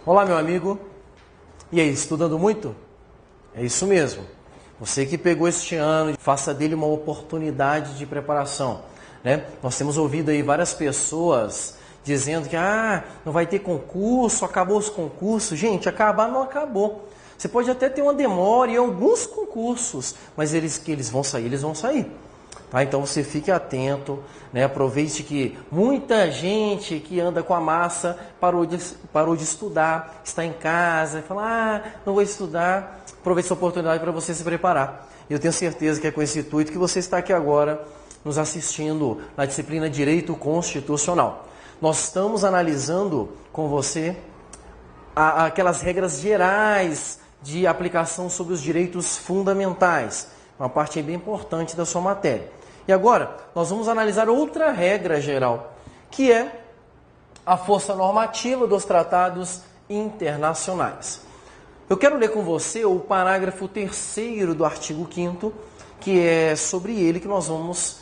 Olá, meu amigo. E aí, estudando muito? É isso mesmo. Você que pegou este ano, faça dele uma oportunidade de preparação, né? Nós temos ouvido aí várias pessoas dizendo que não vai ter concurso, acabou os concursos. Gente, acabar não acabou. Você pode até ter uma demora em alguns concursos, mas eles vão sair. Tá? Então você fique atento, né? Aproveite que muita gente que anda com a massa parou de estudar, está em casa, fala, não vou estudar. Aproveite essa oportunidade para você se preparar. E eu tenho certeza que é com esse intuito que você está aqui agora nos assistindo na disciplina Direito Constitucional. Nós estamos analisando com você aquelas regras gerais de aplicação sobre os direitos fundamentais, uma parte bem importante da sua matéria. E agora, nós vamos analisar outra regra geral, que é a força normativa dos tratados internacionais. Eu quero ler com você o parágrafo 3º do artigo 5º, que é sobre ele que nós vamos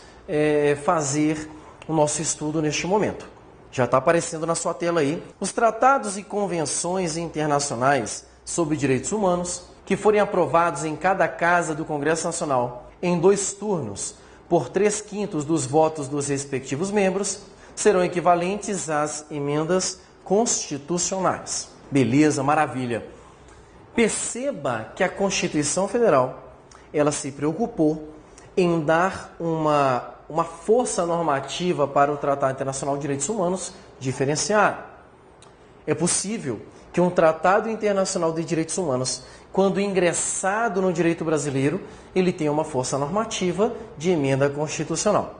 fazer o nosso estudo neste momento. Já está aparecendo na sua tela aí. Os tratados e convenções internacionais sobre direitos humanos, que forem aprovados em cada casa do Congresso Nacional em 2 turnos, por 3/5 dos votos dos respectivos membros, serão equivalentes às emendas constitucionais. Beleza, maravilha. Perceba que a Constituição Federal, ela se preocupou em dar uma força normativa para o Tratado Internacional de Direitos Humanos diferenciado. É possível que um Tratado Internacional de Direitos Humanos, quando ingressado no direito brasileiro, ele tenha uma força normativa de emenda constitucional.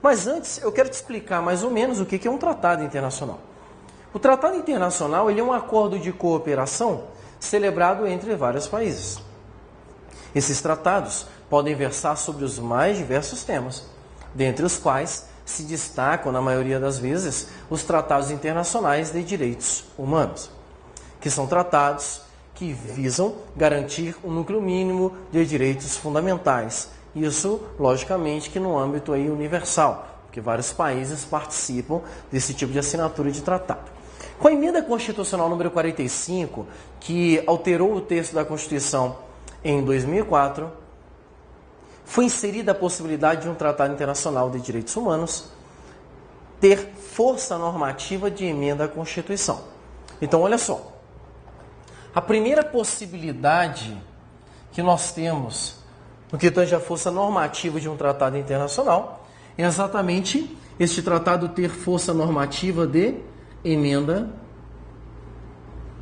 Mas antes, eu quero te explicar mais ou menos o que é um tratado internacional. O tratado internacional ele é um acordo de cooperação celebrado entre vários países. Esses tratados podem versar sobre os mais diversos temas, dentre os quais se destacam, na maioria das vezes, os tratados internacionais de direitos humanos, que são tratados que visam garantir um núcleo mínimo de direitos fundamentais. Isso, logicamente, que no âmbito aí universal, porque vários países participam desse tipo de assinatura de tratado. Com a emenda constitucional número 45, que alterou o texto da Constituição em 2004, foi inserida a possibilidade de um tratado internacional de direitos humanos ter força normativa de emenda à Constituição. Então, olha só. A primeira possibilidade que nós temos no que tange a força normativa de um tratado internacional é exatamente este tratado ter força normativa de emenda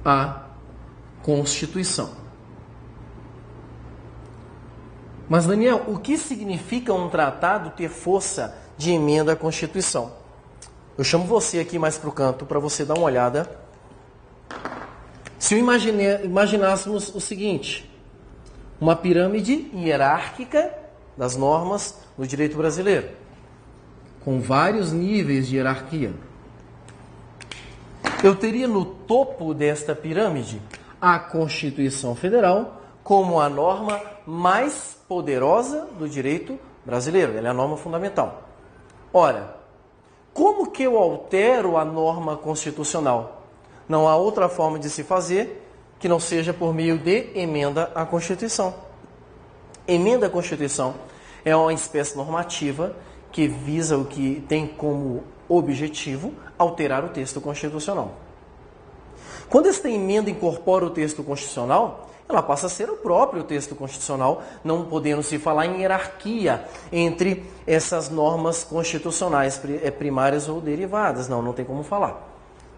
à Constituição. Mas, Daniel, o que significa um tratado ter força de emenda à Constituição? Eu chamo você aqui mais para o canto para você dar uma olhada. Se imaginássemos o seguinte, uma pirâmide hierárquica das normas do direito brasileiro, com vários níveis de hierarquia. Eu teria no topo desta pirâmide a Constituição Federal como a norma mais poderosa do direito brasileiro. Ela é a norma fundamental. Ora, como que eu altero a norma constitucional? Não há outra forma de se fazer que não seja por meio de emenda à Constituição. Emenda à Constituição é uma espécie normativa que visa o que tem como objetivo alterar o texto constitucional. Quando esta emenda incorpora o texto constitucional, ela passa a ser o próprio texto constitucional, não podendo se falar em hierarquia entre essas normas constitucionais primárias ou derivadas. Não tem como falar.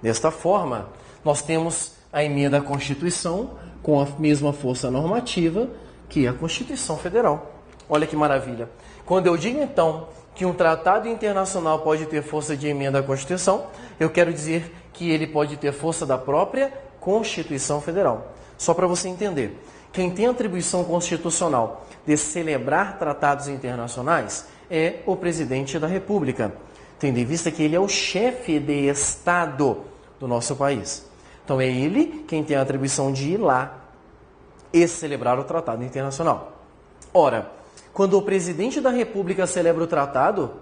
Desta forma, nós temos a emenda à Constituição com a mesma força normativa que a Constituição Federal. Olha que maravilha. Quando eu digo, então, que um tratado internacional pode ter força de emenda à Constituição, eu quero dizer que ele pode ter força da própria Constituição Federal. Só para você entender, quem tem atribuição constitucional de celebrar tratados internacionais é o presidente da República, tendo em vista que ele é o chefe de Estado do nosso país. Então é ele quem tem a atribuição de ir lá e celebrar o tratado internacional. Ora, quando o presidente da República celebra o tratado,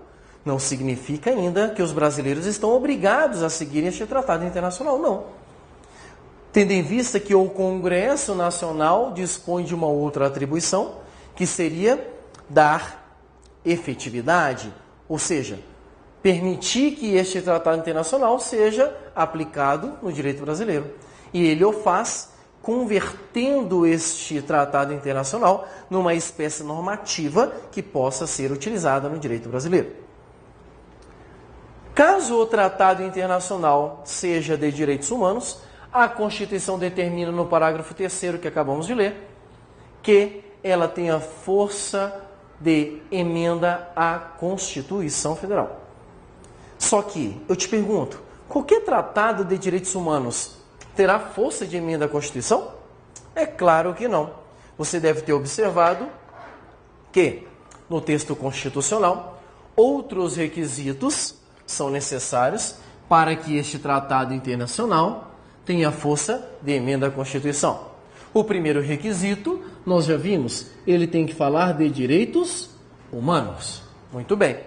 não significa ainda que os brasileiros estão obrigados a seguir este tratado internacional, não. tendo em vista que o Congresso Nacional dispõe de uma outra atribuição, que seria dar efetividade, ou seja, permitir que este tratado internacional seja aplicado no direito brasileiro. E ele o faz convertendo este tratado internacional numa espécie normativa que possa ser utilizada no direito brasileiro. Caso o tratado internacional seja de direitos humanos, a Constituição determina no parágrafo 3º que acabamos de ler, que ela tenha força de emenda à Constituição Federal. Só que, eu te pergunto, qualquer tratado de direitos humanos terá força de emenda à Constituição? É claro que não. Você deve ter observado que, no texto constitucional, outros requisitos são necessários para que este tratado internacional tenha força de emenda à Constituição. O primeiro requisito, nós já vimos, ele tem que falar de direitos humanos. Muito bem.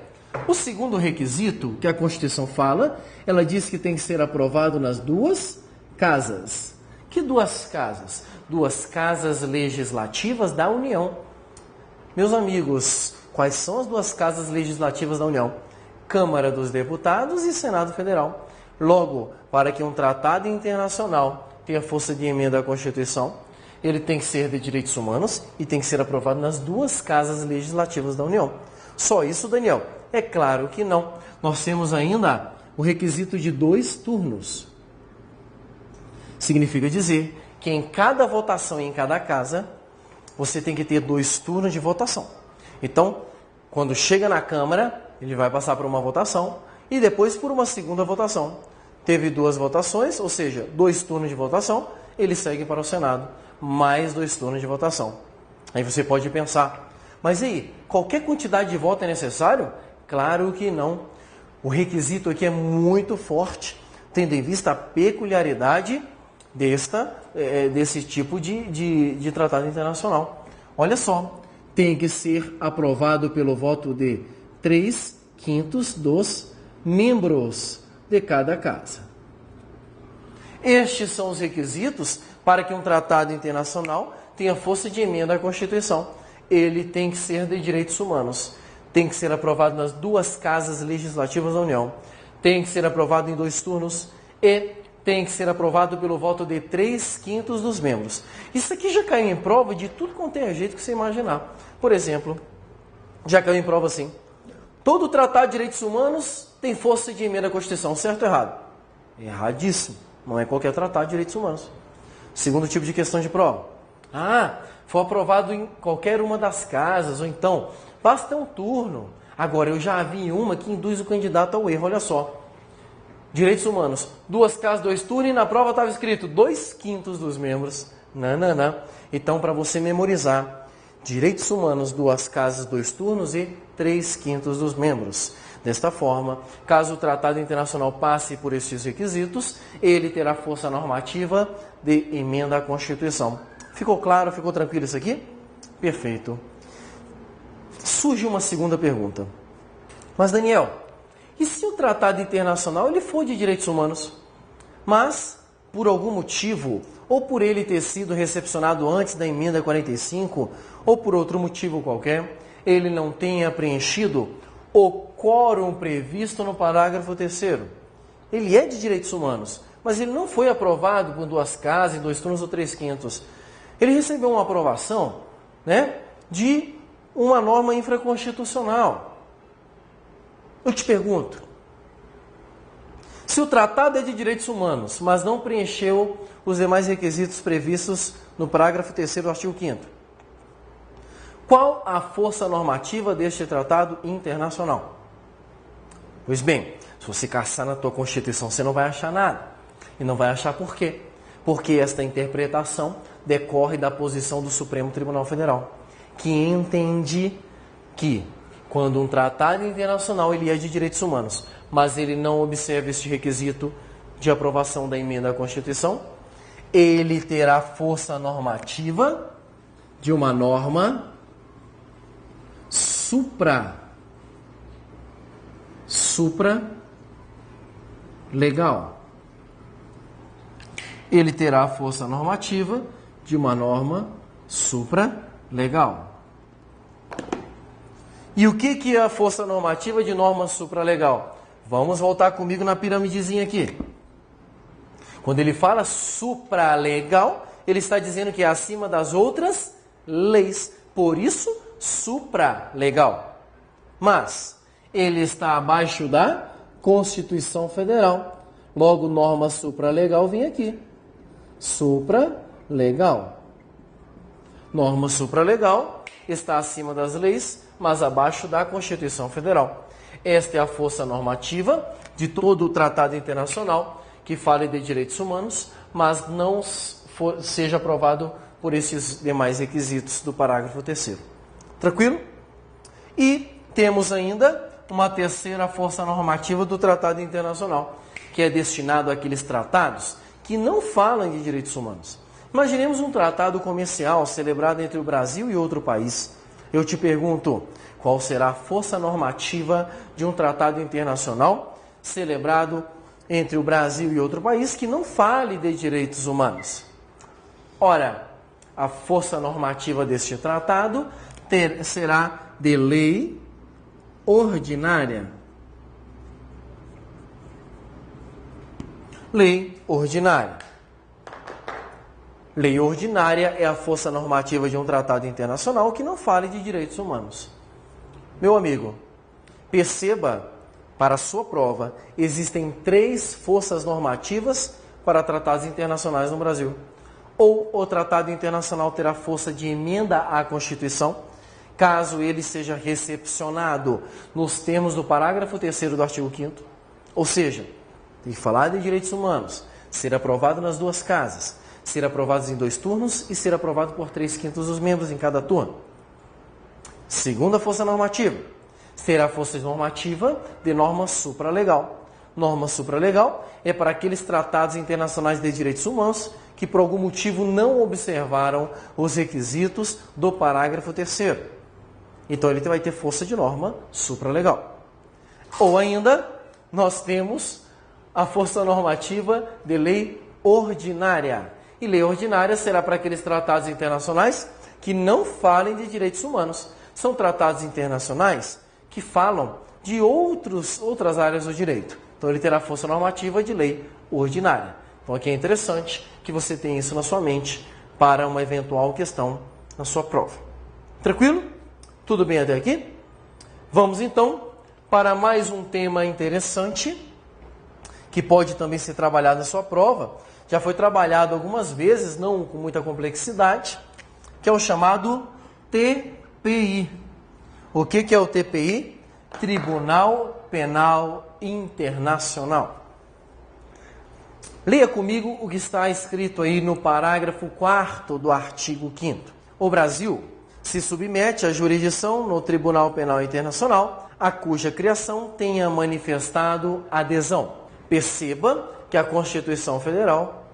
O segundo requisito que a Constituição fala, ela diz que tem que ser aprovado nas duas casas. Que duas casas? Duas casas legislativas da União. Meus amigos, quais são as duas casas legislativas da União? Câmara dos Deputados e Senado Federal. Logo, para que um tratado internacional tenha força de emenda à Constituição, ele tem que ser de direitos humanos e tem que ser aprovado nas duas casas legislativas da União. Só isso, Daniel? É claro que não. Nós temos ainda o requisito de 2 turnos. Significa dizer que em cada votação e em cada casa, você tem que ter 2 turnos de votação. Então, quando chega na Câmara, ele vai passar por uma votação e depois por uma segunda votação. Teve 2 votações, ou seja, 2 turnos de votação, ele segue para o Senado, mais 2 turnos de votação. Aí você pode pensar, mas aí, qualquer quantidade de voto é necessário? Claro que não. O requisito aqui é muito forte, tendo em vista a peculiaridade desse tipo de tratado internacional. Olha só, tem que ser aprovado pelo voto de 3/5 dos membros de cada casa. Estes são os requisitos para que um tratado internacional tenha força de emenda à Constituição. Ele tem que ser de direitos humanos, tem que ser aprovado nas duas casas legislativas da União, tem que ser aprovado em 2 turnos e tem que ser aprovado pelo voto de 3/5 dos membros. Isso aqui já caiu em prova de tudo quanto é jeito que você imaginar. Por exemplo, já caiu em prova assim: todo tratado de direitos humanos tem força de emenda à Constituição, certo ou errado? Erradíssimo. Não é qualquer tratado de direitos humanos. Segundo tipo de questão de prova. Foi aprovado em qualquer uma das casas, ou então, basta um turno. Agora, eu já vi uma que induz o candidato ao erro, olha só. Direitos humanos, 2 casas, 2 turnos, e na prova estava escrito 2/5 dos membros. Não. Então, para você memorizar, direitos humanos, 2 casas, 2 turnos e 3/5 dos membros. Desta forma, caso o tratado internacional passe por esses requisitos, ele terá força normativa de emenda à Constituição. Ficou claro? Ficou tranquilo isso aqui? Perfeito. Surge uma segunda pergunta. Mas, Daniel, e se o tratado internacional ele for de direitos humanos, mas, por algum motivo, ou por ele ter sido recepcionado antes da emenda 45, ou por outro motivo qualquer, ele não tenha preenchido o quórum previsto no parágrafo 3º? Ele é de direitos humanos, mas ele não foi aprovado por 2 casas, em 2 turnos ou 3/5. Ele recebeu uma aprovação, de uma norma infraconstitucional. Eu te pergunto, se o tratado é de direitos humanos, mas não preencheu os demais requisitos previstos no parágrafo 3º do artigo 5º, qual a força normativa deste tratado internacional? Pois bem, se você caçar na tua Constituição, você não vai achar nada. E não vai achar por quê? Porque esta interpretação decorre da posição do Supremo Tribunal Federal, que entende que quando um tratado internacional ele é de direitos humanos, mas ele não observa este requisito de aprovação da emenda à Constituição, ele terá força normativa de uma norma supra-legal. ele terá a força normativa de uma norma supralegal. E o que é a força normativa de norma supralegal? Vamos voltar comigo na piramidezinha aqui. Quando ele fala supralegal, ele está dizendo que é acima das outras leis. Por isso, supralegal. Mas ele está abaixo da Constituição Federal. Logo, norma supralegal vem aqui. Supralegal. Norma supralegal está acima das leis, mas abaixo da Constituição Federal. Esta é a força normativa de todo o tratado internacional que fale de direitos humanos, mas não seja aprovado por esses demais requisitos do parágrafo 3º. Tranquilo? E temos ainda uma terceira força normativa do tratado internacional, que é destinado àqueles tratados que não falam de direitos humanos. Imaginemos um tratado comercial celebrado entre o Brasil e outro país. Eu te pergunto, qual será a força normativa de um tratado internacional celebrado entre o Brasil e outro país que não fale de direitos humanos? Ora, a força normativa deste tratado será de lei ordinária. Lei ordinária. Lei ordinária é a força normativa de um tratado internacional que não fale de direitos humanos. Meu amigo, perceba, para a sua prova, existem 3 forças normativas para tratados internacionais no Brasil. Ou o tratado internacional terá força de emenda à Constituição, caso ele seja recepcionado nos termos do parágrafo 3º do artigo 5º. Ou seja, tem que falar de direitos humanos, ser aprovado nas 2 casas, ser aprovado em 2 turnos e ser aprovado por 3/5 dos membros em cada turno. Segunda força normativa, será a força normativa de norma supralegal. Norma supralegal é para aqueles tratados internacionais de direitos humanos que por algum motivo não observaram os requisitos do parágrafo 3º. Então ele vai ter força de norma supralegal. Ou ainda, nós temos a força normativa de lei ordinária. E lei ordinária será para aqueles tratados internacionais que não falem de direitos humanos. São tratados internacionais que falam de outras áreas do direito. Então ele terá força normativa de lei ordinária. Então aqui é interessante que você tenha isso na sua mente para uma eventual questão na sua prova. Tranquilo? Tudo bem até aqui? Vamos então para mais um tema interessante que pode também ser trabalhado na sua prova. Já foi trabalhado algumas vezes, não com muita complexidade, que é o chamado TPI. O que é o TPI? Tribunal Penal Internacional. Leia comigo o que está escrito aí no parágrafo 4º do artigo 5º. O Brasil se submete à jurisdição no Tribunal Penal Internacional, a cuja criação tenha manifestado adesão. Perceba que a Constituição Federal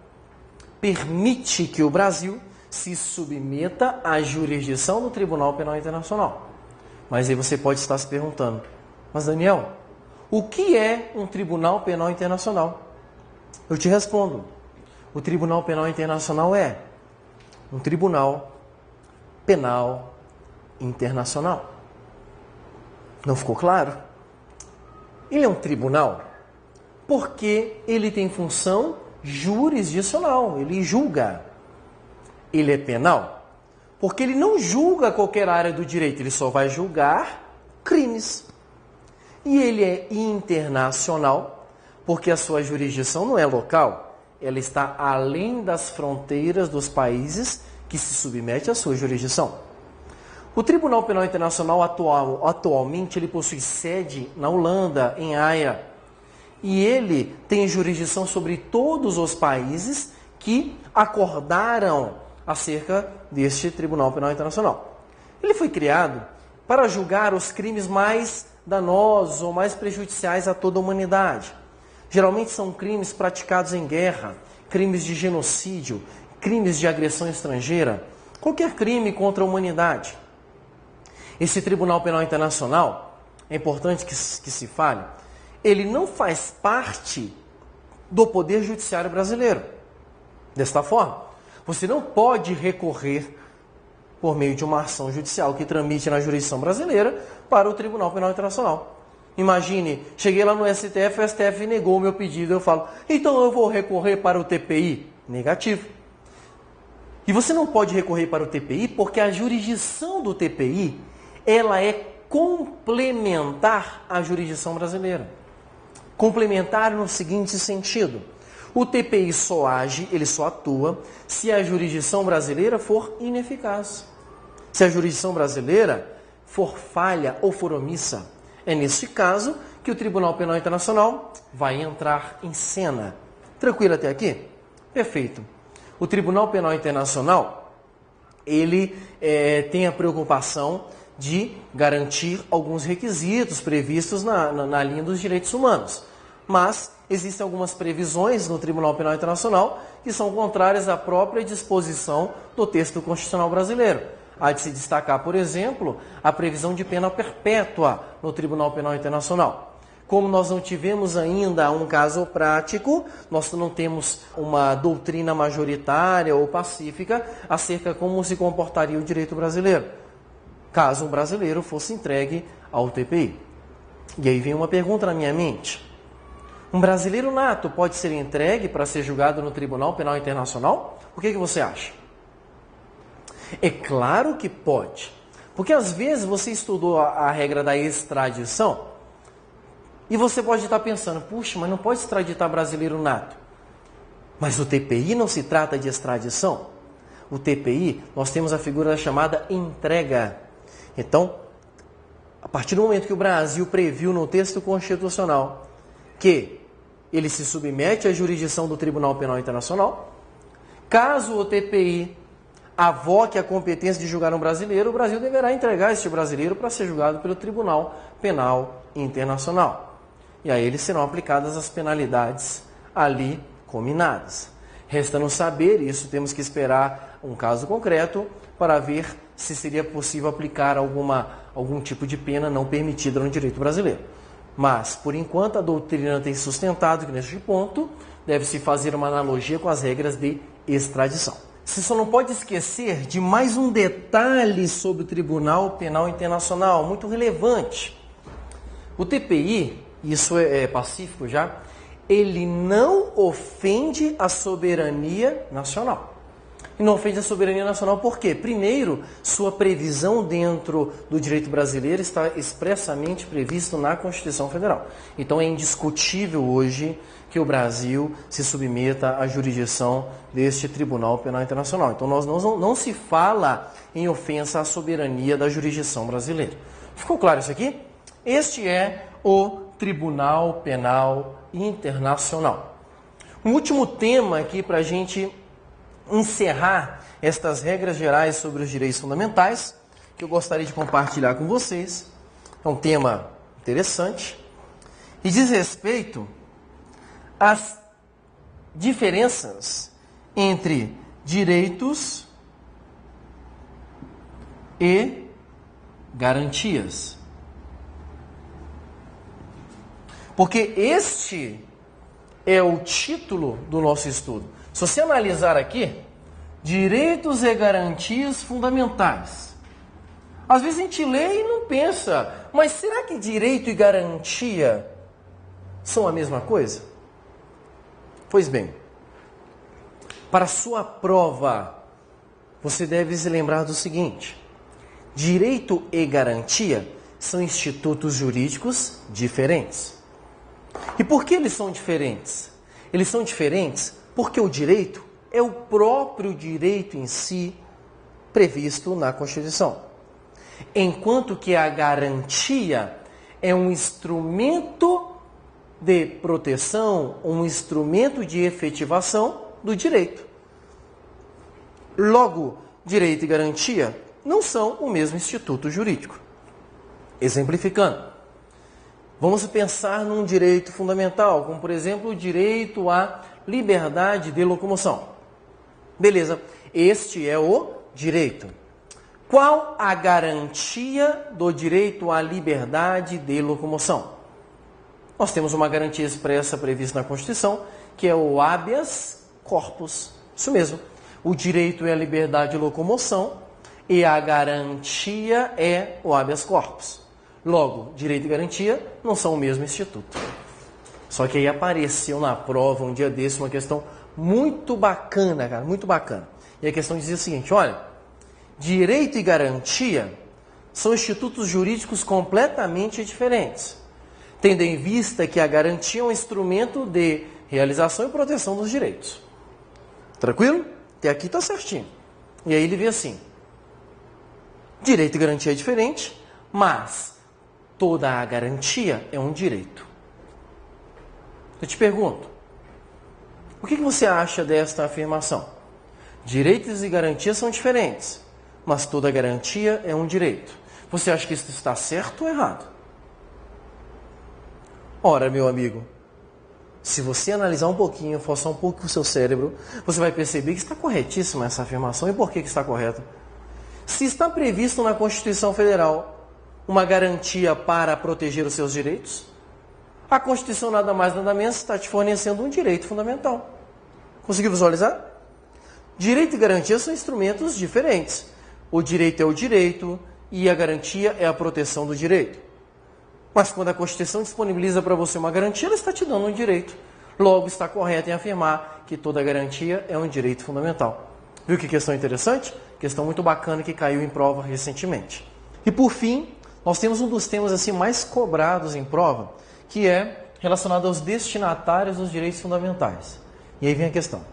permite que o Brasil se submeta à jurisdição do Tribunal Penal Internacional. Mas aí você pode estar se perguntando, mas Daniel, o que é um Tribunal Penal Internacional? Eu te respondo, o Tribunal Penal Internacional é um Tribunal Penal Internacional. Não ficou claro? Ele é um tribunal porque ele tem função jurisdicional, ele julga. Ele é penal porque ele não julga qualquer área do direito, ele só vai julgar crimes. E ele é internacional porque a sua jurisdição não é local, ela está além das fronteiras dos países que se submete à sua jurisdição. O Tribunal Penal Internacional atualmente ele possui sede na Holanda, em Haia, e ele tem jurisdição sobre todos os países que acordaram acerca deste Tribunal Penal Internacional. Ele foi criado para julgar os crimes mais danosos ou mais prejudiciais a toda a humanidade. Geralmente são crimes praticados em guerra, crimes de genocídio, crimes de agressão estrangeira, qualquer crime contra a humanidade. Esse Tribunal Penal Internacional, é importante que se fale, ele não faz parte do Poder Judiciário brasileiro. Desta forma, você não pode recorrer por meio de uma ação judicial que tramite na jurisdição brasileira para o Tribunal Penal Internacional. Imagine, cheguei lá no STF, o STF negou o meu pedido, eu falo, então eu vou recorrer para o TPI? Negativo. E você não pode recorrer para o TPI porque a jurisdição do TPI, ela é complementar à jurisdição brasileira. Complementar no seguinte sentido: o TPI só age, ele só atua, se a jurisdição brasileira for ineficaz. Se a jurisdição brasileira for falha ou for omissa, é nesse caso que o Tribunal Penal Internacional vai entrar em cena. Tranquilo até aqui? Perfeito. O Tribunal Penal Internacional, ele tem a preocupação de garantir alguns requisitos previstos na linha dos direitos humanos. Mas existem algumas previsões no Tribunal Penal Internacional que são contrárias à própria disposição do texto constitucional brasileiro. Há de se destacar, por exemplo, a previsão de pena perpétua no Tribunal Penal Internacional. Como nós não tivemos ainda um caso prático, nós não temos uma doutrina majoritária ou pacífica acerca de como se comportaria o direito brasileiro, caso um brasileiro fosse entregue ao TPI. E aí vem uma pergunta na minha mente. Um brasileiro nato pode ser entregue para ser julgado no Tribunal Penal Internacional? O que você acha? É claro que pode. Porque às vezes você estudou a regra da extradição e você pode estar pensando, puxa, mas não pode extraditar brasileiro nato. Mas o TPI não se trata de extradição. O TPI, nós temos a figura chamada entrega. Então, a partir do momento que o Brasil previu no texto constitucional que ele se submete à jurisdição do Tribunal Penal Internacional, caso o TPI avoque a competência de julgar um brasileiro, o Brasil deverá entregar este brasileiro para ser julgado pelo Tribunal Penal Internacional. E a ele serão aplicadas as penalidades ali combinadas. Resta-nos saber, e isso temos que esperar um caso concreto, para ver se seria possível aplicar algum tipo de pena não permitida no direito brasileiro. Mas, por enquanto, a doutrina tem sustentado que, neste ponto, deve-se fazer uma analogia com as regras de extradição. Você só não pode esquecer de mais um detalhe sobre o Tribunal Penal Internacional, muito relevante. O TPI, isso é pacífico já, ele não ofende a soberania nacional. E não ofende a soberania nacional por quê? Primeiro, sua previsão dentro do direito brasileiro está expressamente previsto na Constituição Federal. Então é indiscutível hoje que o Brasil se submeta à jurisdição deste Tribunal Penal Internacional. Então não se fala em ofensa à soberania da jurisdição brasileira. Ficou claro isso aqui? Este é o Tribunal Penal Internacional. Um último tema aqui para a gente encerrar estas regras gerais sobre os direitos fundamentais, que eu gostaria de compartilhar com vocês. É um tema interessante e diz respeito às diferenças entre direitos e garantias. Porque este é o título do nosso estudo. Se você analisar aqui, direitos e garantias fundamentais. Às vezes a gente lê e não pensa, mas será que direito e garantia são a mesma coisa? Pois bem, para sua prova, você deve se lembrar do seguinte: direito e garantia são institutos jurídicos diferentes. E por que eles são diferentes? Eles são diferentes porque o direito é o próprio direito em si previsto na Constituição. Enquanto que a garantia é um instrumento de proteção, um instrumento de efetivação do direito. Logo, direito e garantia não são o mesmo instituto jurídico. Exemplificando, vamos pensar num direito fundamental, como por exemplo o direito à liberdade de locomoção. Beleza, este é o direito. Qual a garantia do direito à liberdade de locomoção? Nós temos uma garantia expressa prevista na Constituição, que é o habeas corpus. Isso mesmo. O direito é a liberdade de locomoção e a garantia é o habeas corpus. Logo, direito e garantia não são o mesmo instituto. Só que aí apareceu na prova um dia desse uma questão muito bacana, cara, muito bacana. E a questão dizia o seguinte, olha, direito e garantia são institutos jurídicos completamente diferentes, tendo em vista que a garantia é um instrumento de realização e proteção dos direitos. Tranquilo? Até aqui está certinho. E aí ele vê assim, direito e garantia é diferente, mas toda a garantia é um direito. Eu te pergunto, o que você acha desta afirmação? Direitos e garantias são diferentes, mas toda garantia é um direito. Você acha que isso está certo ou errado? Ora, meu amigo, se você analisar um pouquinho, forçar um pouco o seu cérebro, você vai perceber que está corretíssima essa afirmação. E por que está correta? Se está previsto na Constituição Federal uma garantia para proteger os seus direitos, a Constituição nada mais nada menos está te fornecendo um direito fundamental. Conseguiu visualizar? Direito e garantia são instrumentos diferentes. O direito é o direito e a garantia é a proteção do direito. Mas quando a Constituição disponibiliza para você uma garantia, ela está te dando um direito. Logo, está correto em afirmar que toda garantia é um direito fundamental. Viu que questão interessante? Questão muito bacana que caiu em prova recentemente. E por fim, nós temos um dos temas assim mais cobrados em prova, que é relacionado aos destinatários dos direitos fundamentais. E aí vem a questão.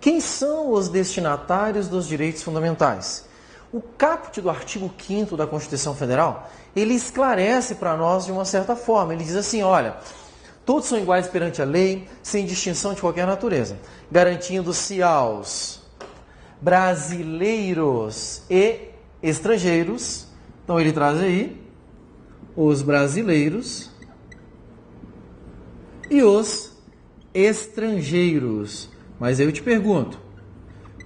Quem são os destinatários dos direitos fundamentais? O caput do artigo 5º da Constituição Federal, ele esclarece para nós de uma certa forma. Ele diz assim, olha, todos são iguais perante a lei, sem distinção de qualquer natureza, garantindo-se aos brasileiros e estrangeiros. Então ele traz aí os brasileiros e os estrangeiros. Mas aí eu te pergunto,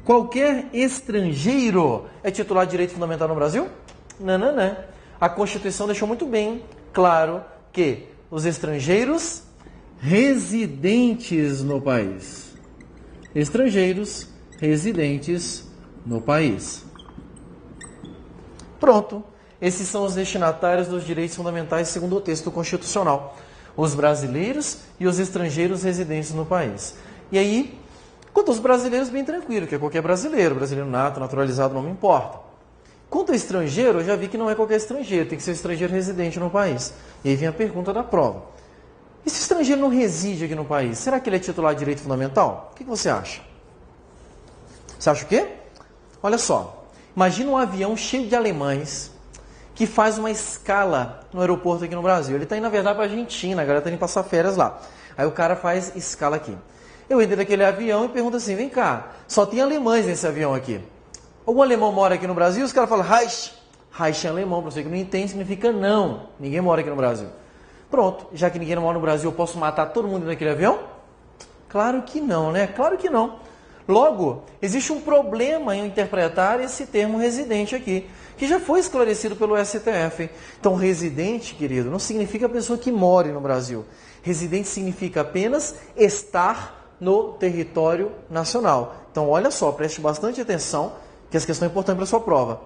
qualquer estrangeiro é titular de direito fundamental no Brasil? Não, não, não. A Constituição deixou muito bem claro que os estrangeiros residentes no país. Estrangeiros residentes no país. Pronto. Esses são os destinatários dos direitos fundamentais segundo o texto constitucional. Os brasileiros e os estrangeiros residentes no país. E aí, quanto aos brasileiros, bem tranquilo, que é qualquer brasileiro nato, naturalizado, não me importa. Quanto ao estrangeiro, eu já vi que não é qualquer estrangeiro, tem que ser estrangeiro residente no país. E aí vem a pergunta da prova. E se o estrangeiro não reside aqui no país, será que ele é titular de direito fundamental? O que você acha? Você acha o quê? Olha só, imagina um avião cheio de alemães que faz uma escala no aeroporto aqui no Brasil. Ele está indo, na verdade, para a Argentina, a galera está indo passar férias lá. Aí o cara faz escala aqui. Eu entrei naquele avião e pergunto assim, vem cá, só tem alemães nesse avião aqui. Algum alemão mora aqui no Brasil? Os caras falam, Reich. Reich é alemão, para você que não entende, significa não. Ninguém mora aqui no Brasil. Pronto, já que ninguém mora no Brasil, eu posso matar todo mundo naquele avião? Claro que não, né? Claro que não. Logo, existe um problema em interpretar esse termo residente aqui, que já foi esclarecido pelo STF. Então, residente, querido, não significa pessoa que mora no Brasil. Residente significa apenas estar no território nacional. Então, olha só, preste bastante atenção, que essa questão é importante para a sua prova.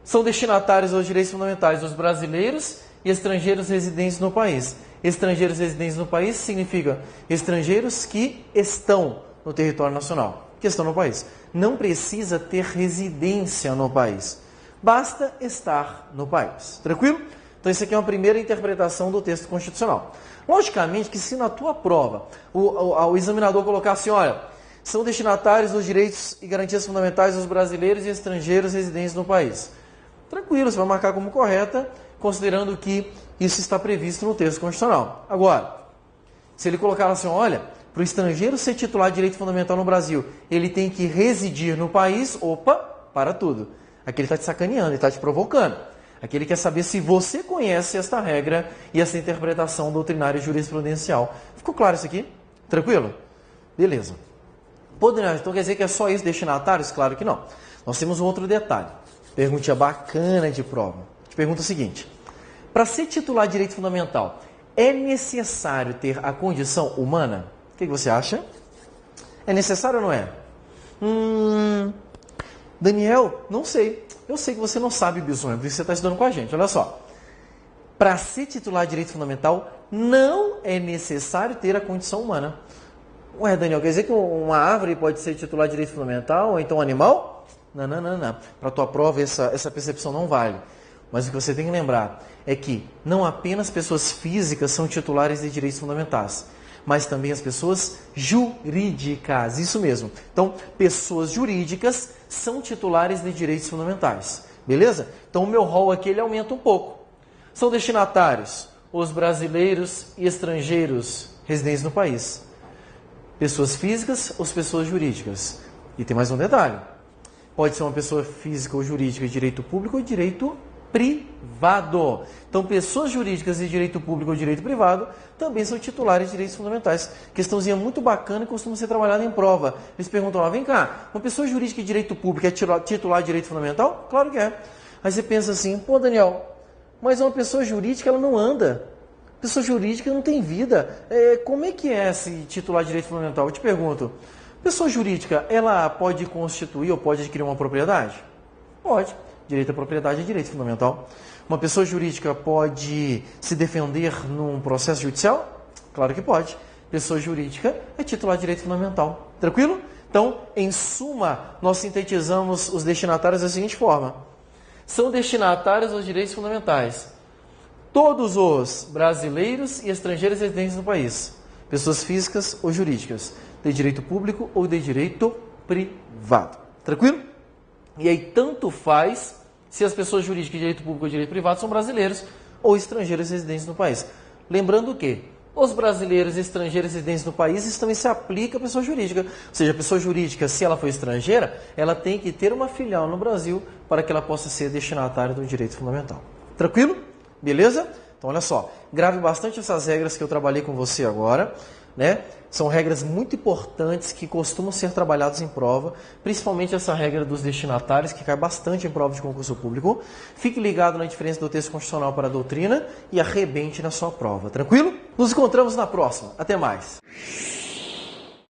São destinatários aos direitos fundamentais dos brasileiros e estrangeiros residentes no país. Estrangeiros residentes no país significa estrangeiros que estão no território nacional, que estão no país. Não precisa ter residência no país. Basta estar no país. Tranquilo? Então, isso aqui é uma primeira interpretação do texto constitucional. Logicamente que se na tua prova o examinador colocar assim, olha, são destinatários dos direitos e garantias fundamentais dos brasileiros e estrangeiros residentes no país. Tranquilo, você vai marcar como correta, considerando que isso está previsto no texto constitucional. Agora, se ele colocar assim, olha, para o estrangeiro ser titular de direito fundamental no Brasil, ele tem que residir no país, opa, para tudo. Aqui ele está te sacaneando, ele está te provocando. Aqui ele quer saber se você conhece esta regra e essa interpretação doutrinária e jurisprudencial. Ficou claro isso aqui? Tranquilo? Beleza. Então quer dizer que é só isso, destinatários? Claro que não. Nós temos um outro detalhe. Pergunta bacana de prova. Te pergunta o seguinte. Para ser titular de direito fundamental, é necessário ter a condição humana? O que você acha? É necessário ou não é? Daniel, não sei. Eu sei que você não sabe bisonho, por isso você está estudando com a gente. Olha só. Para ser titular de direito fundamental, não é necessário ter a condição humana. Ué, Daniel, quer dizer que uma árvore pode ser titular de direito fundamental ou então um animal? Não. Para a tua prova, essa percepção não vale. Mas o que você tem que lembrar é que não apenas pessoas físicas são titulares de direitos fundamentais, mas também as pessoas jurídicas. Isso mesmo. Então, pessoas jurídicas são titulares de direitos fundamentais. Beleza? Então, o meu rol aqui ele aumenta um pouco. São destinatários os brasileiros e estrangeiros residentes no país. Pessoas físicas ou pessoas jurídicas. E tem mais um detalhe. Pode ser uma pessoa física ou jurídica de direito público ou de direito privado. Então, pessoas jurídicas de direito público ou direito privado também são titulares de direitos fundamentais. Questãozinha muito bacana e costuma ser trabalhada em prova. Eles perguntam lá, vem cá, uma pessoa jurídica de direito público é titular de direito fundamental? Claro que é. Aí você pensa assim, pô, Daniel, mas uma pessoa jurídica ela não anda. Pessoa jurídica não tem vida. Como é que é esse titular de direito fundamental? Eu te pergunto, pessoa jurídica, ela pode constituir ou pode adquirir uma propriedade? Pode. Direito à propriedade é direito fundamental. Uma pessoa jurídica pode se defender num processo judicial? Claro que pode. Pessoa jurídica é titular de direito fundamental. Tranquilo? Então, em suma, nós sintetizamos os destinatários da seguinte forma. São destinatários aos direitos fundamentais todos os brasileiros e estrangeiros residentes no país, pessoas físicas ou jurídicas, de direito público ou de direito privado. Tranquilo? E aí tanto faz se as pessoas jurídicas de direito público ou direito privado são brasileiros ou estrangeiros residentes no país. Lembrando que os brasileiros e estrangeiros residentes no país, isso também se aplica à pessoa jurídica. Ou seja, a pessoa jurídica, se ela for estrangeira, ela tem que ter uma filial no Brasil para que ela possa ser destinatária do direito fundamental. Tranquilo? Beleza? Então, olha só. Grave bastante essas regras que eu trabalhei com você agora, né? São regras muito importantes que costumam ser trabalhadas em prova, principalmente essa regra dos destinatários, que cai bastante em prova de concurso público. Fique ligado na diferença do texto constitucional para a doutrina e arrebente na sua prova. Tranquilo? Nos encontramos na próxima. Até mais.